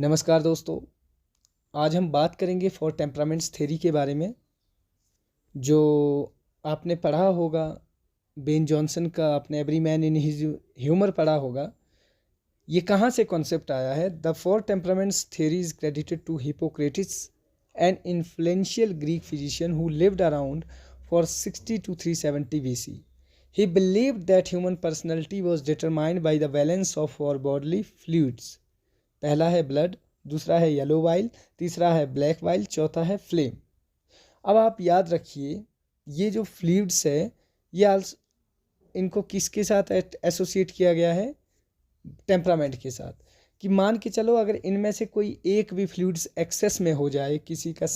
नमस्कार दोस्तों। आज हम बात करेंगे फॉर टेम्परामेंट्स थ्योरी के बारे में। जो आपने पढ़ा होगा बेन जॉनसन का, आपने every man in his humour पढ़ा होगा। ये कहाँ से कॉन्सेप्ट आया है? The four temperaments theory is credited to Hippocrates, an influential Greek physician who lived around four 60 to 370 BC. He believed that human personality was determined by the balance of four bodily fluids. पहला है blood, दूसरा है yellow while, तीसरा है black while, चौथा है flame. अब आप याद रखिए, ये जो फ्लूइड्स है ये इनको किसके साथ एसोसिएट किया गया है? टेम्परामेंट के साथ। कि मान के चलो अगर इनमें से कोई एक भी फ्लूइड्स एक्सेस में हो जाए, किसी का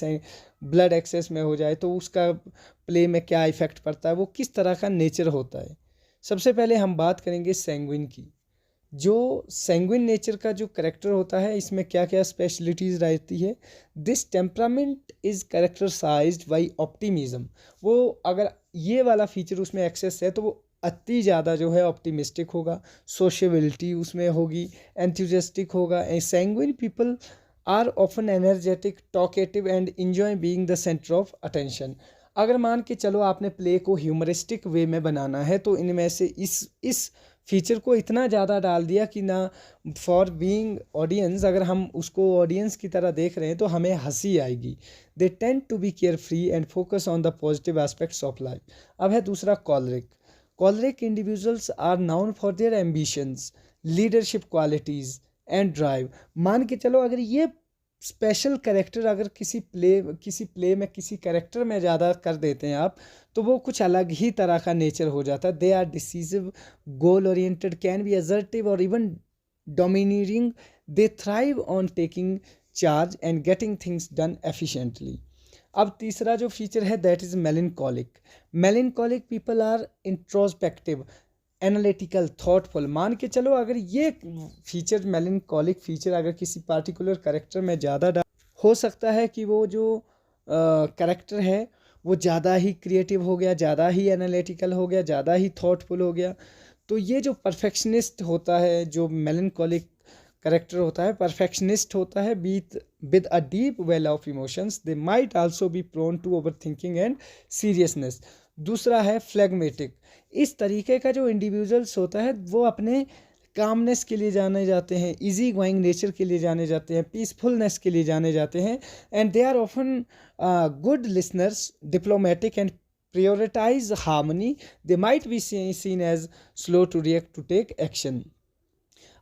ब्लड एक्सेस में हो जाए, तो उसका प्ले में क्या इफेक्ट पड़ता है, वो किस तरह का नेचर होता है। सबसे पहले हम बात करेंगे सैंग्विन की। जो सैंग्विन नेचर का जो करेक्टर होता है, इसमें क्या क्या स्पेशलिटीज़ रहती है? This temperament is characterised by optimism. वो अगर ये वाला फीचर उसमें एक्सेस है तो वो अति ज़्यादा जो है ऑप्टिमिस्टिक होगा, सोशेबिलिटी उसमें होगी, एंथुजियास्टिक होगा। Sanguine people are often energetic, talkative and enjoy being the centre of attention. अगर मान के चलो आपने प्ले को ह्यूमरिस्टिक वे में बनाना है तो इनमें से इस फीचर को इतना ज़्यादा डाल दिया कि ना फॉर बीइंग ऑडियंस, अगर हम उसको ऑडियंस की तरह देख रहे हैं तो हमें हंसी आएगी। They tend to be carefree and focus on the positive aspects of life. अब है दूसरा choleric. Choleric individuals are known for their ambitions, leadership qualities and drive. मान के चलो अगर ये स्पेशल कैरेक्टर अगर किसी प्ले में किसी कैरेक्टर में ज़्यादा कर देते हैं आप, तो वो कुछ अलग ही तरह का नेचर हो जाता है। They are decisive, goal oriented, can be assertive और even dominating. They thrive on taking charge and getting things done efficiently. अब तीसरा जो फीचर है that is melancholic. Melancholic people are introspective, analytical, thoughtful. मान के चलो अगर ये फीचर मेलिनकॉलिक फीचर अगर किसी पार्टिकुलर कैरेक्टर में ज़्यादा हो सकता है कि वो जो कैरेक्टर है वो ज़्यादा ही क्रिएटिव हो गया, ज़्यादा ही एनालिटिकल हो गया, ज़्यादा ही थॉटफुल हो गया। तो ये जो परफेक्शनिस्ट होता है, जो मेलिनकॉलिक करेक्टर होता है, परफेक्शनिस्ट होता है, beat with a deep well of emotions, they might also be prone to over thinking and seriousness. दूसरा है फ्लेगमेटिक। इस तरीके का जो इंडिविजुअल्स होता है वो अपने कामनेस के लिए जाने जाते हैं, इजी गोइंग नेचर के लिए जाने जाते हैं, पीसफुलनेस के लिए जाने जाते हैं, and they are often good listeners, diplomatic and prioritize harmony. They might be seen as slow to react to take action.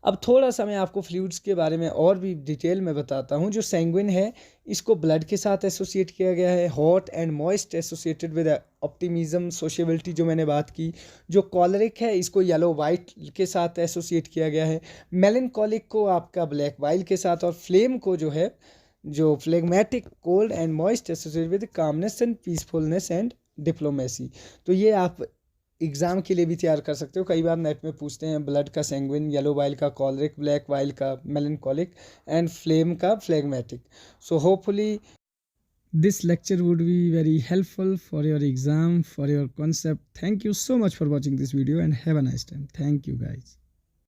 अब थोड़ा सा मैं आपको फ्लूइड्स के बारे में और भी डिटेल में बताता हूँ। जो सैंग्विन है इसको ब्लड के साथ एसोसिएट किया गया है, hot and moist associated with optimism, सोशेबिलिटी जो मैंने बात की। जो कॉलरिक है इसको येलो वाइट के साथ एसोसिएट किया गया है, मेलिनकॉलिक को आपका ब्लैक वाइल के साथ, और फ्लेम को जो है जो phlegmatic, cold and moist associated with calmness and peacefulness and diplomacy. तो ये आप एग्ज़ाम के लिए भी तैयार कर सकते हो। कई बार नेट में पूछते हैं ब्लड का सैंग्विन, येलो वाइल का कॉलरिक, ब्लैक वाइल का मेलिनकॉलिक एंड फ्लेम का phlegmatic. So hopefully this lecture would be very helpful for your exam, for your concept. Thank you so much for watching this video and have a nice time. Thank you guys.